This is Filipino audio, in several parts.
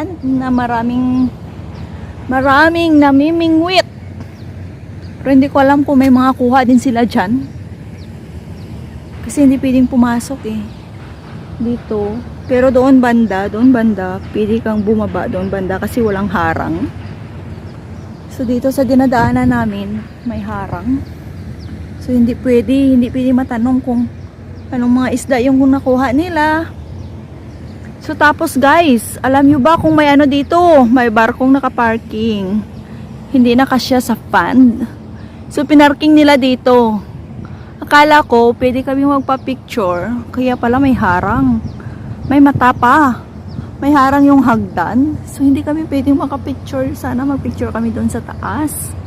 pond na maraming namimingwit. Pero hindi ko alam kung may mga kuha din sila dyan. Kasi hindi pwedeng pumasok eh. Dito. Pero doon banda, pwede kang bumaba doon banda kasi walang harang. So dito sa dinadaanan namin, may harang. So hindi pwede matanong kung anong mga isda yung nakuha nila. So tapos guys, alam nyo ba kung may ano dito? May barkong nakaparking. Hindi na kasya sa pond. So pinarking nila dito. Akala ko pwede kami magpa-picture, kaya pala may harang. May mata pa. May harang yung hagdan. So hindi kami pwedeng makapicture. Sana magpicture kami doon sa taas.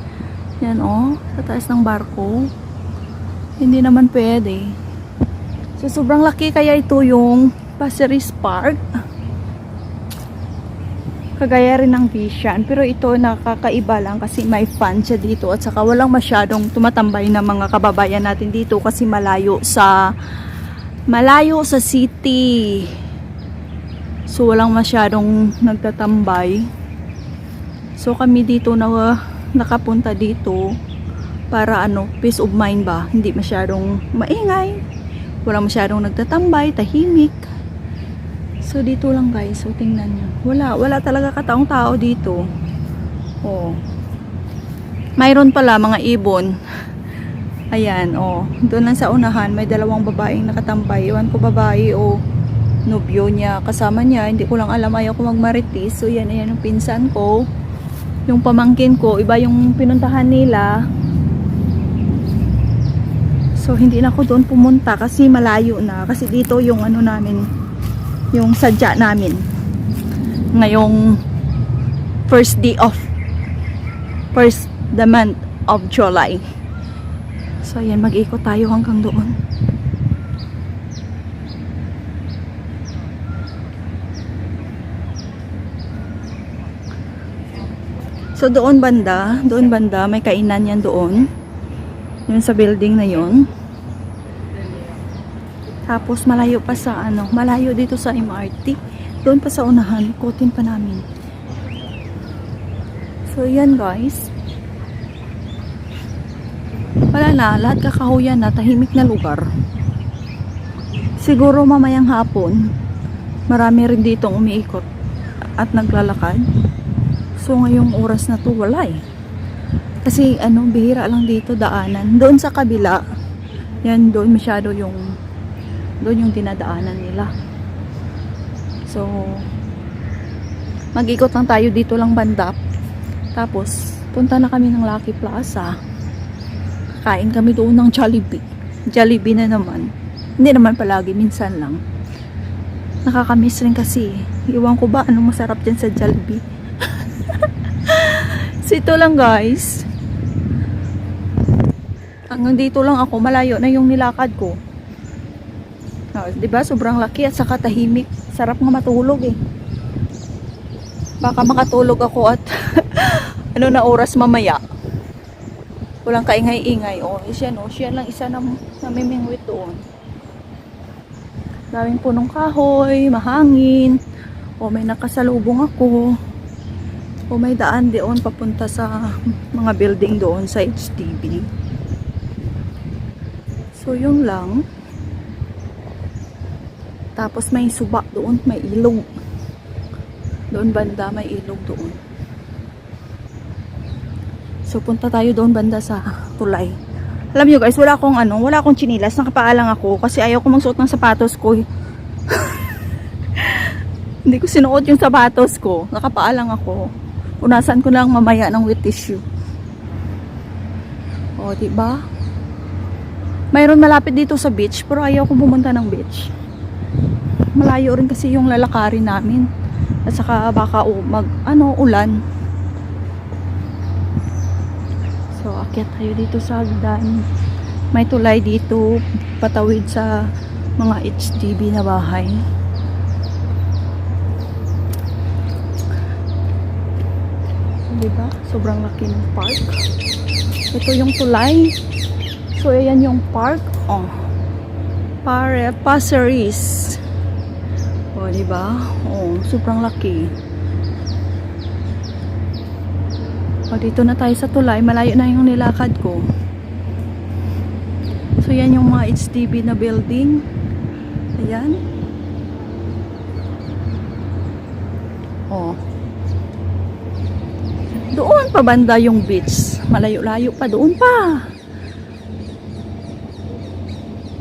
Yan oh, sa taas ng barko. Hindi naman pwede. So sobrang laki kaya ito yung Passeris Park. Kagaya rin ng Vision. Pero ito nakakaiba lang kasi may fan siya dito. At saka walang masyadong tumatambay na mga kababayan natin dito kasi malayo sa city. So walang masyadong nagtatambay. So kami dito nakapunta dito para peace of mind ba. Hindi masyadong maingay. Walang masyadong nagtatambay, tahimik. So dito lang guys. So tingnan nyo. Wala talaga kataong tao dito. Oh. Mayroon pala mga ibon. Ayan, oh. Doon lang sa unahan may dalawang babaeng nakatambay. Iwan ko babae o nobyo niya, kasama niya, hindi ko lang alam, ayaw ko magmaritis. So yan, ayan yung pinsan ko, yung pamangkin ko, iba yung pinuntahan nila. So hindi na ako doon pumunta kasi malayo na, kasi dito yung namin, yung sadya namin ngayong first the month of July. So yan, mag-ikot tayo hanggang doon. So doon banda may kainan yan doon. Yun sa building na yun. Tapos malayo pa sa malayo dito sa MRT. Doon pa sa unahan, ikutin pa namin. So yan guys. Wala na, lahat kakahuyan na, tahimik na lugar. Siguro mamayang hapon, marami rin ditong umiikot at naglalakad. So ngayong oras na to wala eh. Kasi bihira lang dito daanan. Doon sa kabila, yan doon masyado yung dinadaanan nila. So mag-ikot lang tayo dito lang banda. Tapos punta na kami ng Lucky Plaza. Kain kami doon ng Jollibee. Jollibee na naman. Hindi naman palagi, minsan lang. Nakakamiss rin kasi. Iwan ko ba anong masarap dyan sa Jollibee. So ito lang guys. Hanggang dito lang ako. Malayo na yung nilakad ko. Diba? Sobrang laki at saka tahimik. Sarap nga matulog eh. Baka makatulog ako at na oras mamaya. Walang kaingay-ingay. Siya lang isa na namimingwit doon. Daming punong kahoy, mahangin. May nakasalubong ako. May daan doon papunta sa mga building doon sa HDB. So yun lang. Tapos may suba doon, may ilog. Doon banda may ilog doon. So punta tayo doon banda sa tulay. Alam niyo guys, wala akong chinilas, nakapaalang ako kasi ayaw ko magsuot ng sapatos ko. Hindi ko sinuot yung sapatos ko, nakapaalang ako. Punasan ko lang mamaya ng wet tissue. Diba? Mayroon malapit dito sa beach, pero ayaw ko pumunta ng beach. Malayo rin kasi yung lalakarin namin. At saka baka ulan. So, akyat tayo dito sa hagdan. May tulay dito, patawid sa mga HDB na bahay. Diba? Sobrang laki ng park. Ito yung tulay. So, ayan yung park. Passeris. Diba? Sobrang laki. O, dito na tayo sa tulay. Malayo na yung nilakad ko. So, yan yung mga HDB na building. Ayan. O. Doon pa banda yung beach. Malayo-layo pa. Doon pa.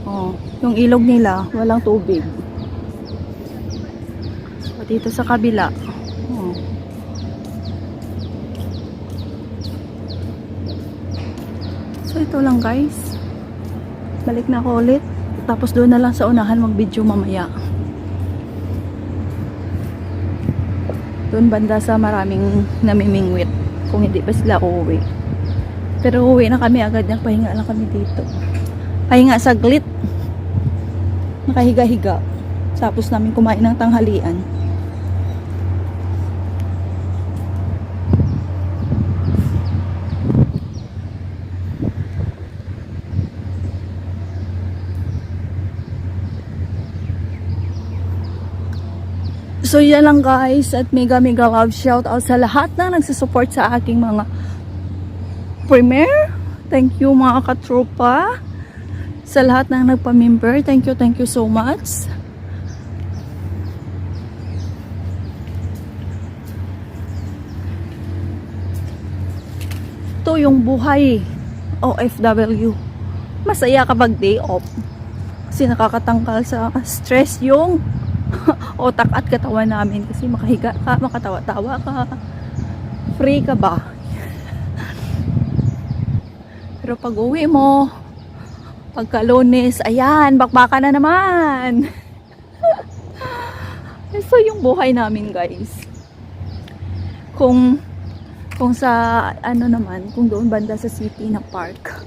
O. Yung ilog nila, walang tubig. O, dito sa kabila. O. So, ito lang guys. Balik na ako ulit. Tapos doon na lang sa unahan mag-video mamaya. Doon banda sa maraming namimingwit. Kung hindi pa sila uuwi. Pero uuwi na kami agad. Nagpahinga lang kami dito. Pahinga saglit. Nakahiga-higa. Tapos namin kumain ng tanghalian. So yan lang guys, at mega love shout out sa lahat na nagsusupport sa aking mga premiere. Thank you mga katropa. Sa lahat na nagpa-member, thank you so much. Ito yung buhay OFW. Masaya kapag day off. Kasi nakakatanggal sa stress yung otak at katawan namin kasi makahiga ka, makatawa-tawa ka, free ka ba? Pero pag uwi mo, pagka Lunes, ayan, bakbaka na naman. So yung buhay namin guys, kung sa ano naman, kung doon banda sa city na park,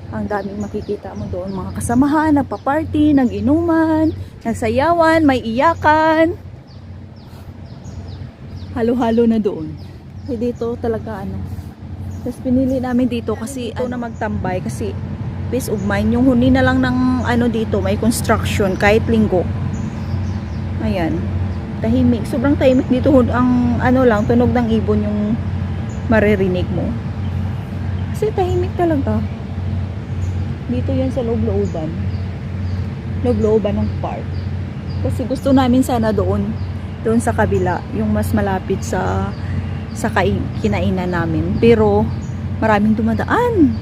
ang daming makikita mo doon, mga kasamahan, nagpa-party, nag-inuman, nagsayawan, may iyakan. Halo-halo na doon. Kasi dito talaga ano. Tapos pinili namin dito kasi ito na magtambay kasi peace of mind. Yung huni na lang ng ano dito, may construction kahit linggo. Ayan. Tahimik. Sobrang tahimik dito. Ang ano lang, tunog ng ibon yung maririnig mo. Kasi tahimik talaga. Dito yan sa loob-looban. Loob-looban ng park. Kasi gusto namin sana doon sa kabila, yung mas malapit sa kinainan namin. Pero maraming dumadaan.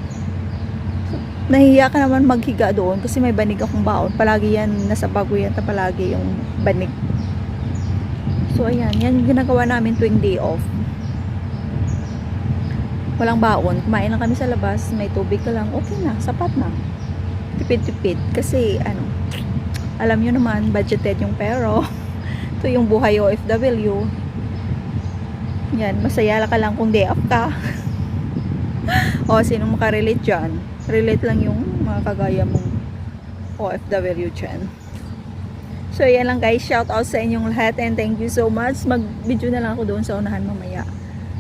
Nahihiya ka naman maghiga doon kasi may banig akong baon. Palagi yan, nasa bago yan palagi yung banig. So ayan, yan yung ginagawa namin tuwing day off. Walang baon, kumain lang kami sa labas, may tubig ka lang, okay na, sapat na. Tipid-tipid kasi ano, alam nyo naman, budgeted yung pero. Ito yung buhay OFW. Yan, masaya ka lang kung day off ka. O, sinong makarelate dyan? Relate lang yung mga kagaya mong OFW dyan. So, yan lang guys. Shout out sa inyong lahat and thank you so much. Mag-video na lang ako doon sa unahan mamaya.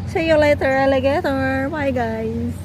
See you later, alligator. Bye guys.